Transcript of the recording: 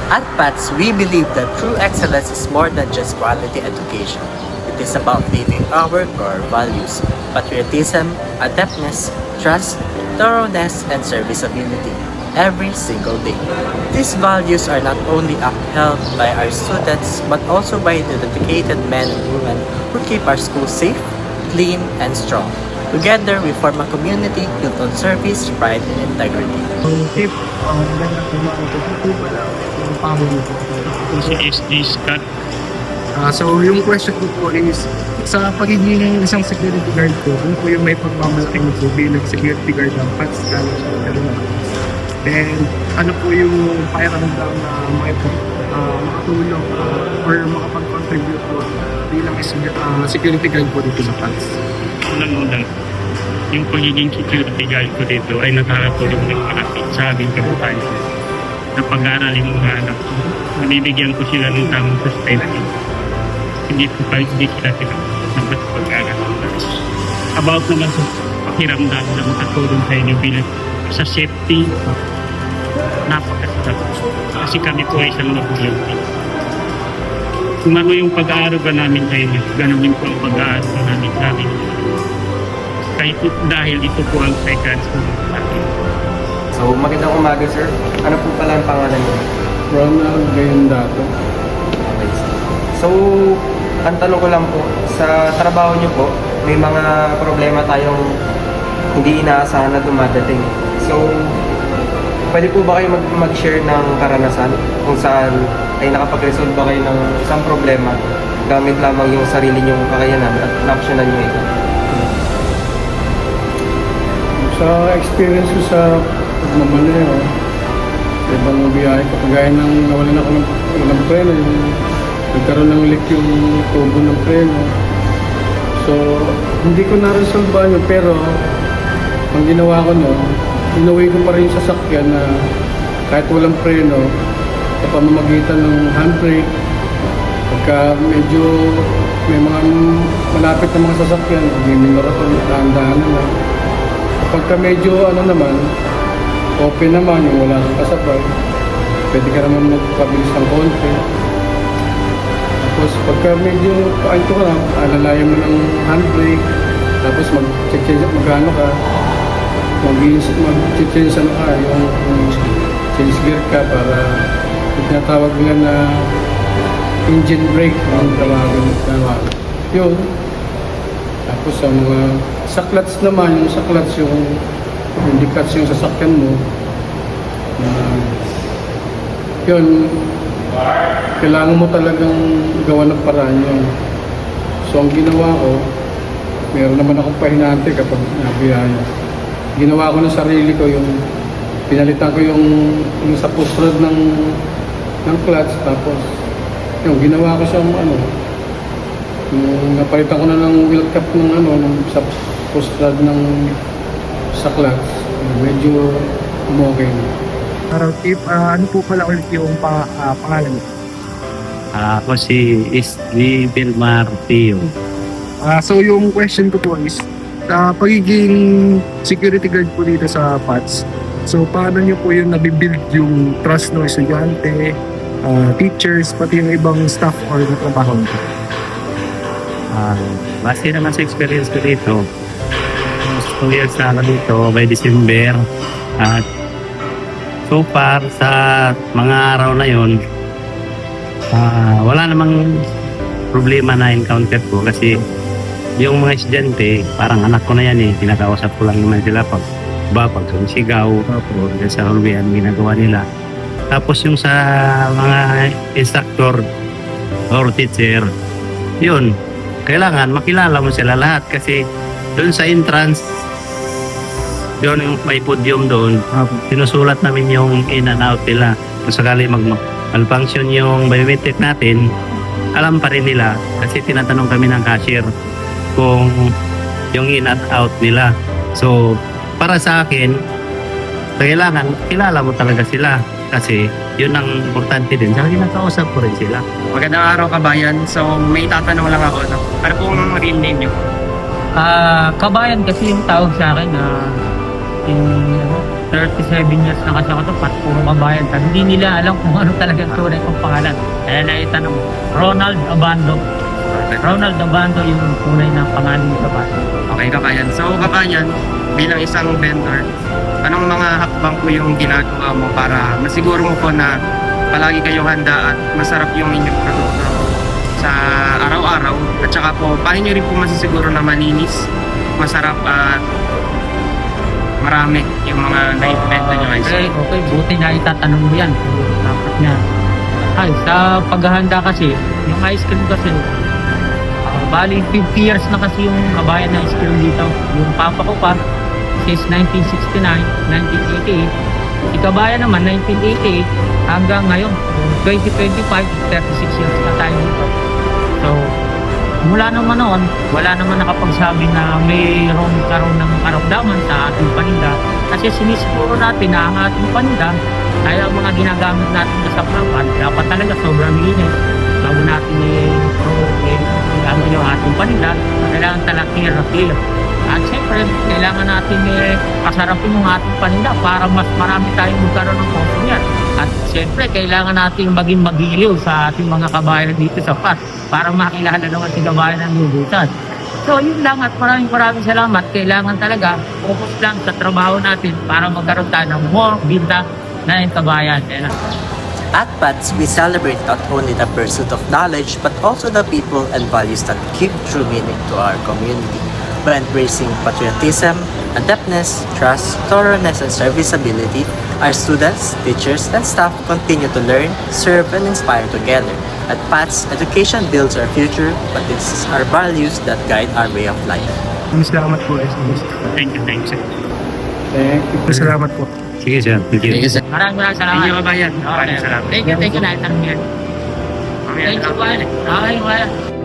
At PATS, we believe that true excellence is more than just quality education. It is about living our core values: patriotism, adeptness, trust, thoroughness, and serviceability every single day. These values are not only upheld by our students but also by the dedicated men and women who keep our schools safe, clean, and strong. Together, we form a community built on service, pride, and integrity. If magandang umaga po pala yung family ko. Si SD Scott. So yung question ko po is, sa pagiging isang security guard ko, ano po yung may pagmamalaki ko bilang security guard ng PATS College of Philippines? Then, ano po yung pakiramdam na makatulong or makapag-contribute po bilang security guard po dito sa PATS? Unang-unang, yung pagiging security guard ko dito ay nakakatulong ng malaki sa aming kabuhayan. Na pag-aaralin ng mga anak ko, nabibigyan ko sila ng tamang sustainability. Hindi po kahit hindi sila dapat pag-aaral. About naman sa pakiramdam na makatulong sa inyo bilang sa safety, napakasarap. Kasi kami po ay isang magulang. Kung ano yung pag-aaral ba namin sa inyo, ganun din po ang pag-aaral namin sa amin. Kahit dahil ito po ang second school natin. So, magandang umaga, sir. Ano po pala ang pangalan niyo? Ronald Gayandato. Okay, sir. So, ang tanong ko lang po, sa trabaho niyo po, may mga problema tayong hindi inaasahan na dumadating. So, pwede po ba kayo mag-share ng karanasan kung saan ay nakapag-resolve ba kayo ng isang problema gamit lamang yung sarili niyong kakayanan at na-actionan niyo ito? Sa experience ko sa pagmamaneho, sa ibang biyahe ko, kagaya ng nawalan ako ng preno, yung nagkaroon ng leak yung tubo ng preno. So, hindi ko na-resolve yun, pero ang ginawa ko noon, inuwi ko pa rin sa sasakyan na kahit walang preno, sa pamamagitan ng handbrake, pagka medyo may mga malapit na mga sasakyan, may minaraton, dahan-dahan naman. Pagka medyo naman, open naman, yung wala kang kasabay, pwede ka naman magpabilis ng konti. Tapos pagka medyo paanto ka na, alalayan mo ng handbrake, tapos mag-ano ka, mag-change ka, yung change gear ka para tinatawag nila na engine brake, ang tawagin. Yun. Tapos sa mga sa clutch naman, yung sa clutch yung hindi clutch yung sasakyan mo. Yun, kailangan mo talagang gawa ng paraan yun. So ang ginawa ko, meron naman akong pahinante kapag nabiyaya. Ginawa ko ng sarili ko yung pinalitan ko yung sa push rod ng clutch, tapos yung ginawa ko siyang yung napalitan ko na ng wheel cap ng sa post rod ng sa clutch, medyo umokay na. If ano po pala ulit yung pangalan niyo? Ako si SD Vilmar Tio. So yung question ko po is, sa pagiging security guard po dito sa PATS, so paano niyo po yung nabibuild yung trust ng estudyante, teachers, pati yung ibang staff or natrabaho nito? Base naman sa experience ko dito, 2 years na ako dito by December. At so far sa mga araw na yon, wala namang problema na encounter ko kasi yung mga estudyante, parang anak ko na yan eh. Pinakausap ko lang naman sila pag sumisigaw, o sa hallway ang ginagawa nila. Tapos yung sa mga instructor or teacher, yun, kailangan makilala mo sila lahat kasi doon sa entrance, doon yung may podium doon, sinusulat namin yung in and out nila. Kung sakali malfunction yung biometric natin, alam pa rin nila kasi tinatanong kami ng cashier kung yung in and out nila. So, para sa akin, kailangan kilala mo talaga sila kasi yun ang importante din. Saka kinakausap ko rin sila. Magandang araw kabayan. So may tatanong lang ako. Ano pong real name nyo? Kabayan kasi yung tawag sa akin na yung 37 years na kasi ako ito, puro kabayan. Hindi nila alam kung ano talagang tunay kong pangalan. Kaya naitanong, Ronald Abando. Ronald Abando yung tunay na pangalan ng kabayan. Okay, kabayan. So, kabayan, bilang isang vendor, anong mga hakbang po yung ginagawa mo para masiguro mo po na palagi kayong handa at masarap yung inyong produkto sa araw-araw? At saka po, paano nyo rin po masisiguro na malinis, masarap at marami yung mga na-implementa nyo guys? Okay, buti na itatanong mo yan. Dapat nga. Ay, sa paghahanda kasi, yung ice cream kasi, bali 50 years na kasi yung kabayan na ice cream dito. Yung papa ko pa, since 1969, 1988. Si kabayan naman, 1988 hanggang ngayon, 2025, 36 years na tayo dito. So, mula naman noon, wala naman nakapagsabi na mayroong karoon ng karamdaman sa ating paninda. Kasi sinisiguro natin na ang ating paninda ay ang mga ginagamit natin sa papan, dapat talaga sobrang linis. Bago natin gamit yung ating paninda, kailangan talaga clear. At siyempre, kailangan natin pasarapin yung ating paninda para mas marami tayong magkaroon ng customer. At siyempre, kailangan natin maging magiliw sa ating mga kabayan dito sa PAT para makilala naman si kabayan ng lubusan. So, yun lang at maraming salamat. Kailangan talaga focus lang sa trabaho natin para magkaroon tayo ng more binta na yung kabayan. At PATS, we celebrate not only the pursuit of knowledge but also the people and values that give true meaning to our community. By embracing patriotism, adeptness, trust, thoroughness, and serviceability, our students, teachers, and staff continue to learn, serve, and inspire together. At PATS, education builds our future, but it's our values that guide our way of life. Salamat po. Thank you, sir. Thank you. Salamat po. Sige, sir. Thank you. Maraming salamat. Thank you, kabayan. Maraming salamat. Thank you, naitanong yan. Thank you, kabayan. Okay, kabayan.